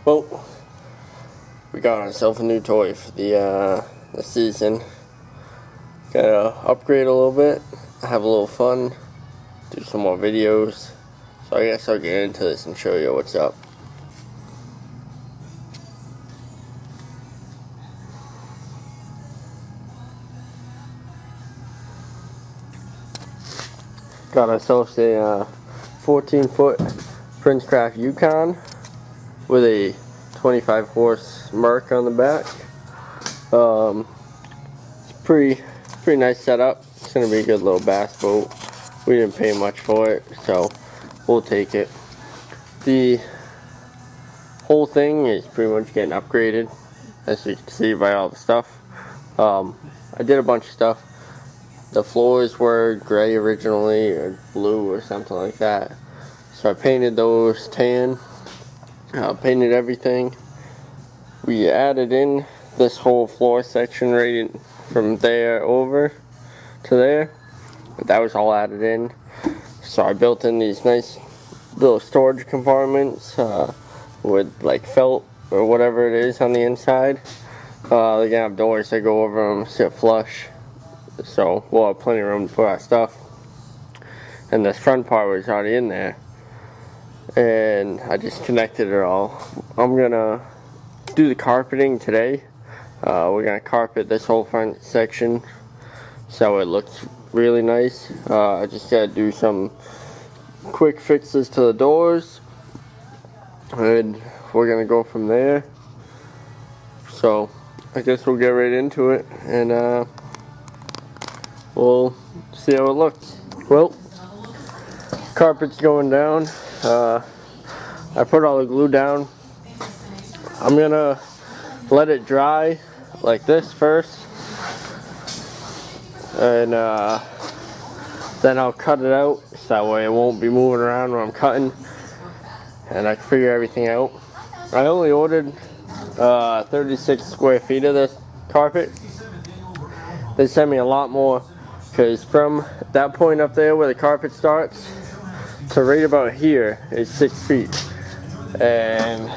Well, we got ourselves a new toy for the season. Gotta upgrade a little bit, have a little fun, do some more videos. So I guess I'll get into this and show you what's up. Got ourselves a 14-foot Princecraft Yukon with a 25 horse Merc on the back. It's pretty nice setup. It's gonna be a good little bass boat. We didn't pay much for it, so we'll take it. The whole thing is pretty much getting upgraded, as you can see by all the stuff. I did a bunch of stuff. The floors were gray originally, or blue or something like that. So I painted those tan, painted everything. We added in this whole floor section right from there over to there. But that was all added in. So I built in these nice little storage compartments with like felt or whatever it is on the inside. They're gonna have doors that go over them, sit flush. So we'll have plenty of room to put our stuff. And this front part was already in there. And I just connected it all. I'm gonna do the carpeting today. We're gonna carpet this whole front section so it looks really nice. I just gotta do some quick fixes to the doors, and we're gonna go from there. So I guess we'll get right into it, and we'll see how it looks. Well, carpet's going down. I put all the glue down. I'm gonna let it dry like this first, and then I'll cut it out so that way it won't be moving around when I'm cutting, and I can figure everything out. I only ordered 36 square feet of this carpet. They sent me a lot more, because from that point up there where the carpet starts to right about here is 6 feet, and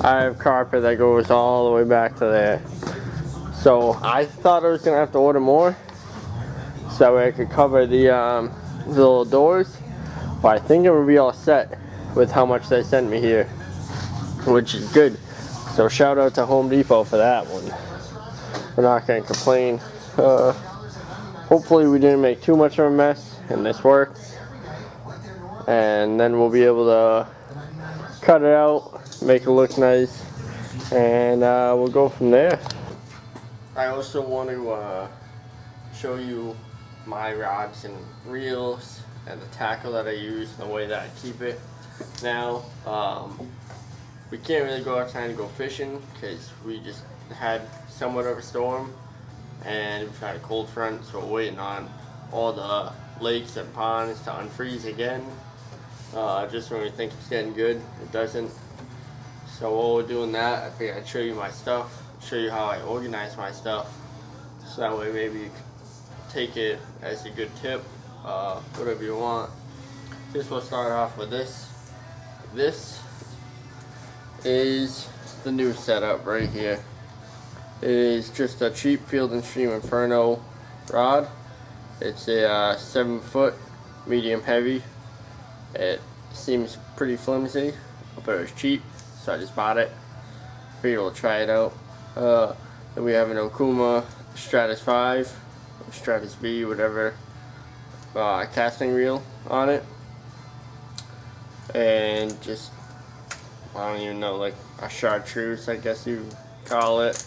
I have carpet that goes all the way back to there. So I thought I was gonna have to order more so that way I could cover the little doors, but I think it will be all set with how much they sent me here, which is good. So shout out to Home Depot for that one. We're not gonna complain. Hopefully we didn't make too much of a mess and this works, and then we'll be able to cut it out, make it look nice, and we'll go from there. I also want to show you my rods and reels and the tackle that I use and the way that I keep it. Now, we can't really go outside and go fishing because we just had somewhat of a storm and we've had a cold front, so we're waiting on all the lakes and ponds to unfreeze again. Just when we think it's getting good, it doesn't. So while we're doing that, I figured I'd show you my stuff, show you how I organize my stuff, so that way maybe you can take it as a good tip, whatever you want. Just we'll start off with this. This is the new setup right here. It is just a cheap Field & Stream Inferno rod. It's a 7-foot medium heavy. It seems pretty flimsy, but it was cheap, so I just bought it. Figured we'll try it out. Then we have an Okuma Stratus 5, or Stratus V, whatever, casting reel on it. And just, I don't even know, like a chartreuse, I guess you call it.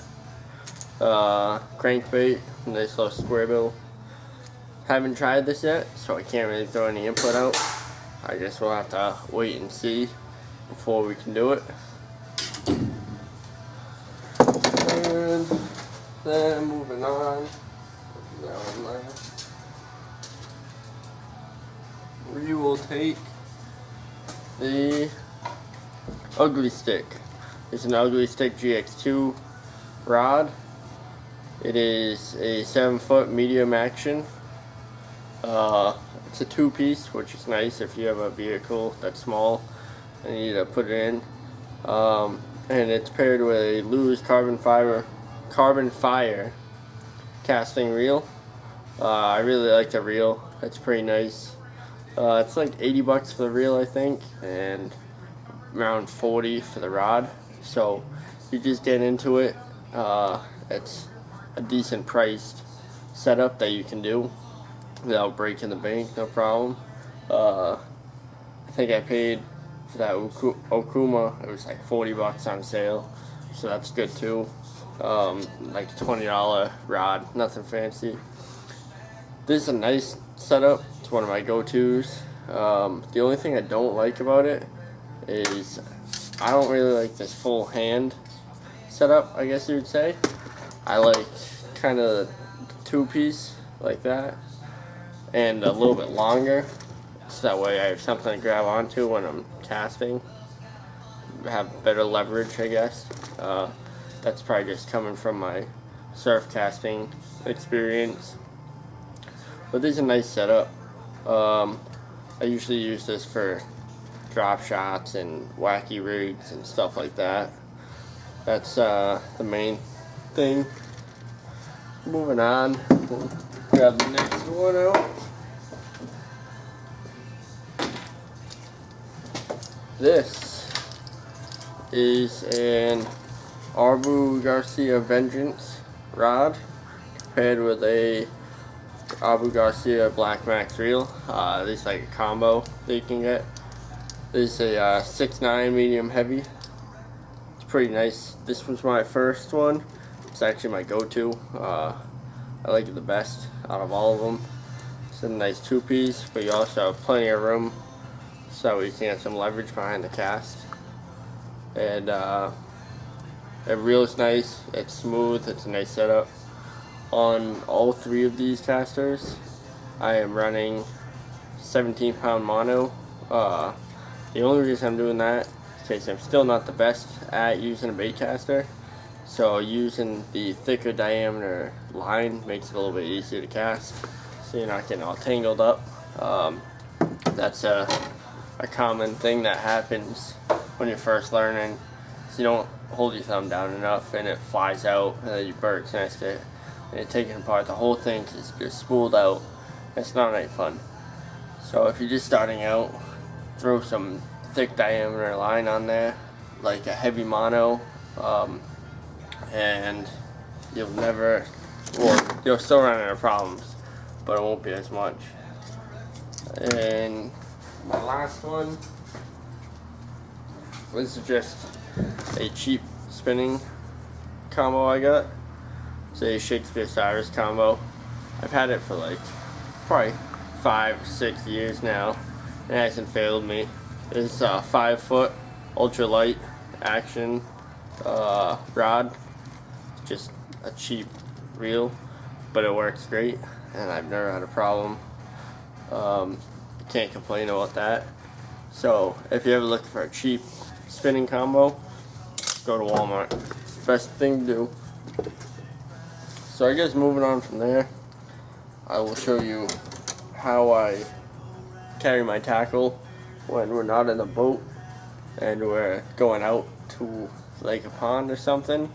Crankbait, nice little square bill. Haven't tried this yet, so I can't really throw any input out. I guess we'll have to wait and see before we can do it. And then moving on, we will take the Ugly Stik. It's an Ugly Stik GX2 rod. It is a 7-foot medium action. It's a 2-piece, which is nice if you have a vehicle that's small and you need to put it in. and it's paired with a Lewis Carbon Fire casting reel. I really like the reel. It's pretty nice. It's like 80 bucks for the reel, I think, and around 40 for the rod. So you just get into it. It's a decent priced setup that you can do without breaking the bank, no problem. I think I paid for that Okuma, it was like 40 bucks on sale, so that's good too. Like $20 rod, nothing fancy. This is a nice setup. It's one of my go-tos. The only thing I don't like about it is I don't really like this full hand setup, I guess you would say. I like kind of two-piece like that and a little bit longer, so that way I have something to grab onto when I'm casting. Have better leverage, I guess. That's probably just coming from my surf casting experience. But this is a nice setup. I usually use this for drop shots and wacky rigs and stuff like that. That's the main thing. Moving on, we'll grab the next one out. This is an Abu Garcia Vengeance rod paired with a Abu Garcia Black Max reel. This is like a combo that you can get. This is a 6'9" medium heavy. It's pretty nice. This was my first one. It's actually my go-to. I like it the best out of all of them. It's a nice two-piece, but you also have plenty of room so you can get some leverage behind the cast. And it reel's nice. It's smooth. It's a nice setup. On all three of these casters, I am running 17-pound mono. The only reason I'm doing that is because I'm still not the best at using a bait caster. So using the thicker diameter line makes it a little bit easier to cast, so you're not getting all tangled up. That's a common thing that happens when you're first learning. So you don't hold your thumb down enough and it flies out and then you bird's nest it. And you're taking apart the whole thing because it's just spooled out. It's not any fun. So if you're just starting out, throw some thick diameter line on there, like a heavy mono, and you'll never, well, you'll still run into problems, but it won't be as much. And my last one, this is just a cheap spinning combo I got. It's a Shakespeare Cyrus combo. I've had it for like probably 5 or 6 years now. It hasn't failed me. It's a 5-foot ultralight action rod. Just a cheap reel, but it works great, and I've never had a problem. Can't complain about that. So if you're ever looking for a cheap spinning combo, go to Walmart. Best thing to do. So I guess moving on from there, I will show you how I carry my tackle when we're not in a boat and we're going out to like a pond or something.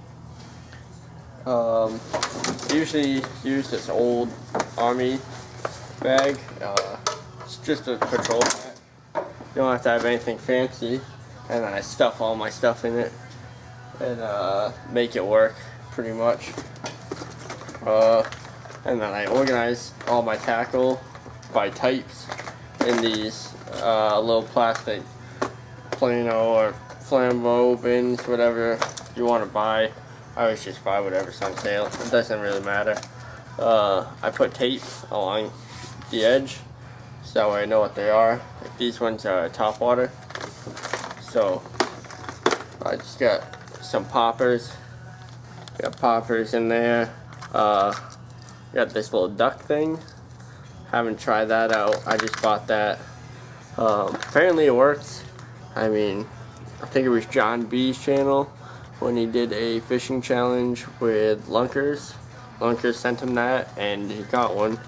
Usually use this old army bag. It's just a patrol bag. You don't have to have anything fancy, and I stuff all my stuff in it and make it work pretty much. And then I organize all my tackle by types in these little plastic Plano or Flambeau bins, whatever you want to buy. I always just buy whatever's on sale. It doesn't really matter. I put tape along the edge so that way I know what they are. Like these ones are top water. So I just got some poppers. Got poppers in there. Got this little duck thing. Haven't tried that out. I just bought that. Apparently it works. I mean, I think it was John B's channel when he did a fishing challenge with lunkers. Lunkers sent him that and he got one.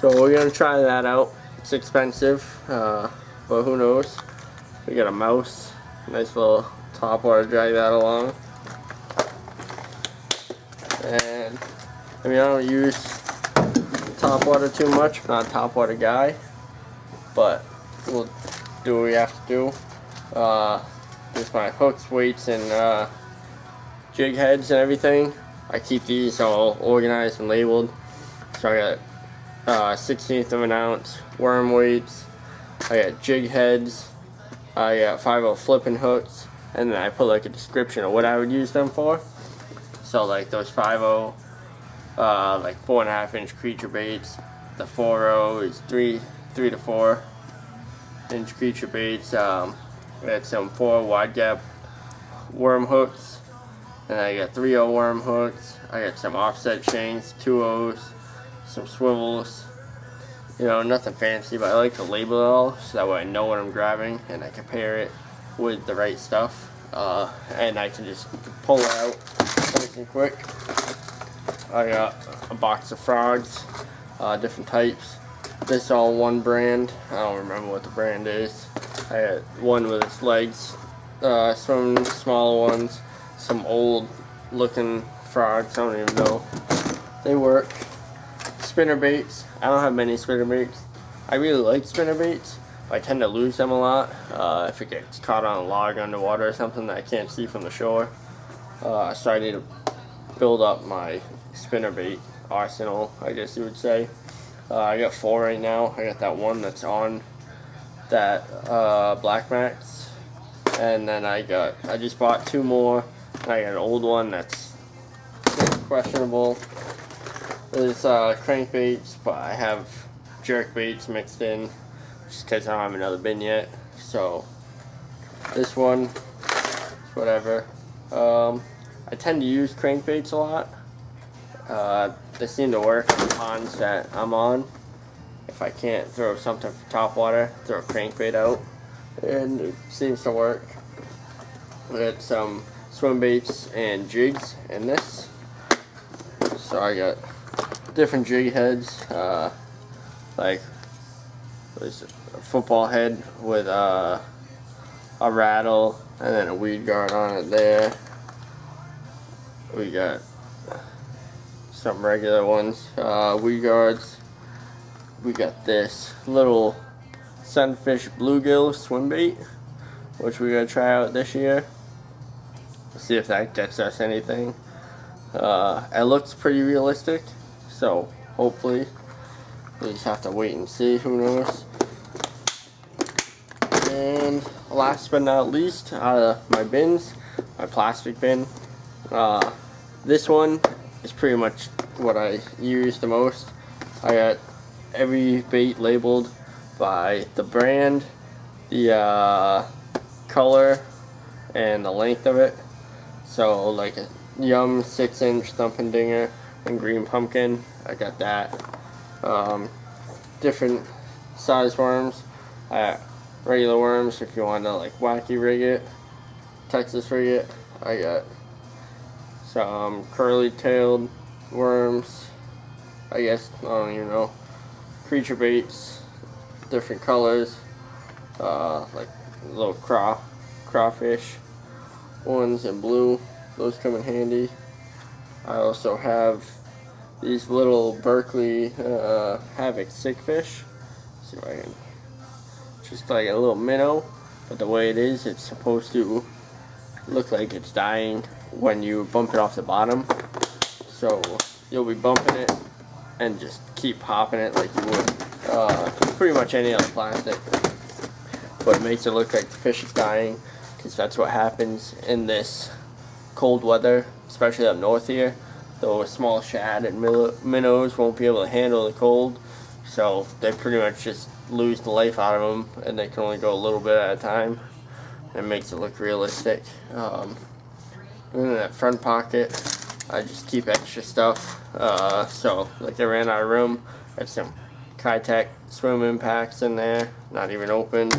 So we're gonna try that out. It's expensive, but who knows. We got a mouse Nice little top water, drag that along. And I mean, I don't use top water too much. I'm not a top water guy, but we'll do what we have to do. With my hooks, weights, and jig heads and everything, I keep these all organized and labeled. So I got 1/16 of an ounce worm weights, I got jig heads, I got 5/0 flipping hooks, and then I put like a description of what I would use them for. So like those 5/0 like 4.5 inch creature baits, the 4/0 is 3 to 4 inch creature baits. We had some 4 wide gap worm hooks, and I got 3/0 worm hooks. I got some offset shanks, 2/0s, some swivels. You know, nothing fancy, but I like to label it all so that way I know what I'm grabbing and I compare it with the right stuff. And I can just pull it out nice and quick. I got a box of frogs, different types. This is all one brand. I don't remember what the brand is. I got one with its legs, some smaller ones, some old looking frogs, I don't even know. They work. Spinner baits. I don't have many spinner baits. I really like spinner baits, but I tend to lose them a lot if it gets caught on a log underwater or something that I can't see from the shore. So I need to build up my spinner bait arsenal, I guess you would say. I got 4 right now. I got that one that's on that Black Max, and then I just bought 2 more. I got an old one that's questionable. There's crankbaits, but I have jerk baits mixed in just because I don't have another bin yet. So this one, whatever. I tend to use crankbaits a lot. They seem to work in ponds that I'm on. If I can't throw something for top water, throw a crankbait out, and it seems to work. I got some swim baits and jigs in this. So I got different jig heads, like there's a football head with a rattle and then a weed guard on it there. We got some regular ones, weed guards. We got this little sunfish bluegill swim bait, which we're gonna try out this year. See if that gets us anything. It looks pretty realistic, so hopefully we just have to wait and see. Who knows? And last but not least, out of my bins, my plastic bin. This one is pretty much what I use the most. I got every bait labeled by the brand, the color, and the length of it. So like a Yum 6-inch thumping dinger and green pumpkin, I got that. Different size worms. I got regular worms if you want to like wacky rig it, Texas rig it. I got some curly tailed worms, I guess, I don't even know. Creature baits, different colors, like little crawfish ones in blue. Those come in handy. I also have these little Berkley Havoc Sickfish. See if I can, just like a little minnow, but the way it is, it's supposed to look like it's dying when you bump it off the bottom. So you'll be bumping it and just keep popping it like you would pretty much any other plastic. But it makes it look like the fish is dying, because that's what happens in this cold weather, especially up north here. Those small shad and minnows won't be able to handle the cold, so they pretty much just lose the life out of them, and they can only go a little bit at a time. It makes it look realistic. And in that front pocket, I just keep extra stuff. So like I ran out of room, I had some Kitech swim impacts in there, not even open.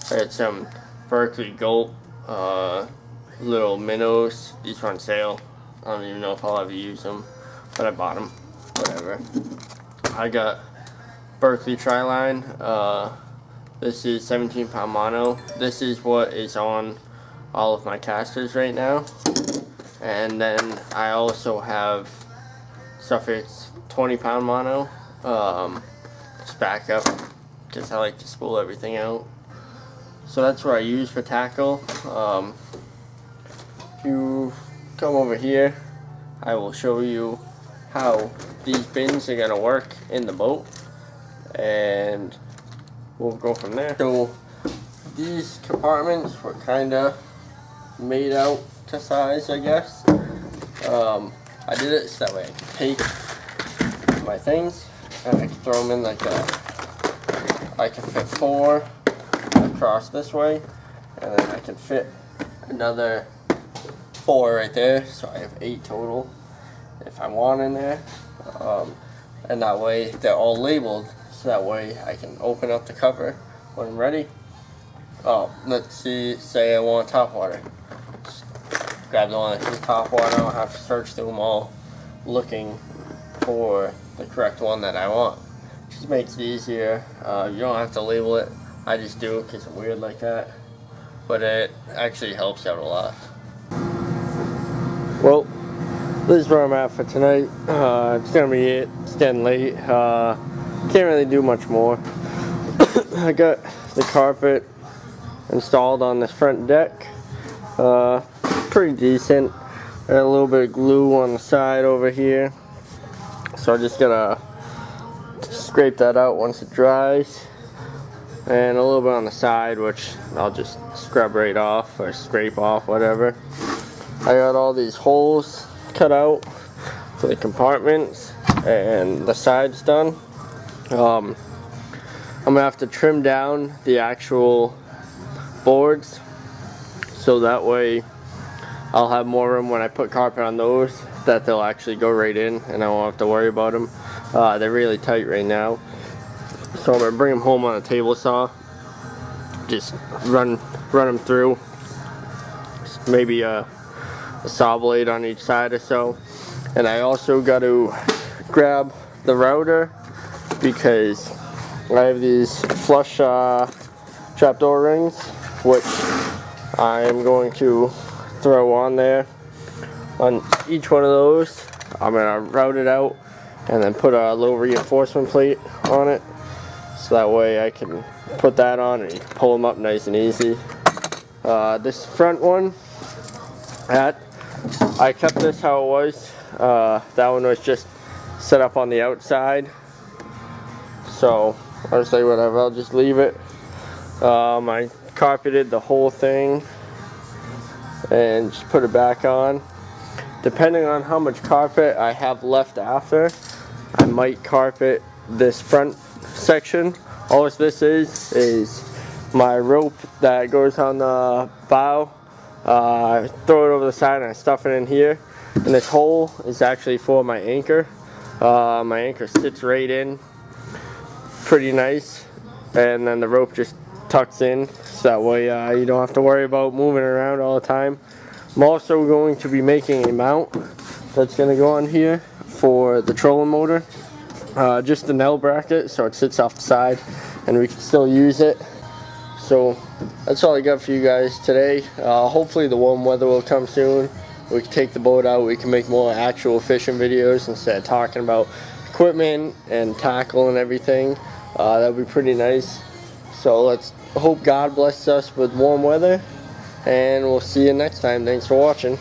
I had some Berkley Gulp little minnows. These were on sale. I don't even know if I'll ever use them, but I bought them. Whatever. I got Berkley Tri-Line This is 17-pound mono. This is what is on all of my casters right now. And then I also have Sufix 20-pound mono. Just back up because I like to spool everything out. So that's what I use for tackle. If you come over here, I will show you how these bins are gonna work in the boat, and we'll go from there. So these compartments were kinda made out to size, I guess. I did it so that way I could take my things and I can throw them in like that. I can fit 4 across this way, and then I can fit another 4 right there, so I have 8 total if I want in there. And that way they're all labeled, so that way I can open up the cover when I'm ready. Let's see, say I want top water. Just grab the one that's top water. I don't have to search through them all looking for the correct one that I want. Just makes it easier. You don't have to label it. I just do it because I'm weird like that. But it actually helps out a lot. Well, this is where I'm at for tonight. It's gonna be it. It's getting late. Can't really do much more. I got the carpet installed on this front deck. Pretty decent. Got a little bit of glue on the side over here. So I just gotta scrape that out once it dries. And a little bit on the side, which I'll just scrub right off or scrape off, whatever. I got all these holes cut out for the compartments and the sides done. I'm gonna have to trim down the actual boards so that way I'll have more room when I put carpet on those, that they'll actually go right in and I won't have to worry about them. They're really tight right now. So I'm gonna bring them home on a table saw. Just run them through. Maybe a saw blade on each side or so. And I also got to grab the router because I have these flush trapdoor rings, which I am going to throw on there. On each one of those, I'm gonna route it out and then put a low reinforcement plate on it. So that way I can put that on and you can pull them up nice and easy. This front one, I kept this how it was. That one was just set up on the outside. So I'll say whatever, I'll just leave it. I carpeted the whole thing and just put it back on. Depending on how much carpet I have left after, I might carpet this front section. All this is my rope that goes on the bow. I throw it over the side and I stuff it in here. And this hole is actually for my anchor. My anchor sits right in pretty nice, and then the rope just tucks in, so that way you don't have to worry about moving around all the time. I'm also going to be making a mount that's going to go on here for the trolling motor. Just the Nell bracket, so it sits off the side and we can still use it. So that's all I got for you guys today. Hopefully the warm weather will come soon. We can take the boat out, we can make more actual fishing videos instead of talking about equipment and tackle and everything. That would be pretty nice. So let's hope God blesses us with warm weather, and we'll see you next time. Thanks for watching.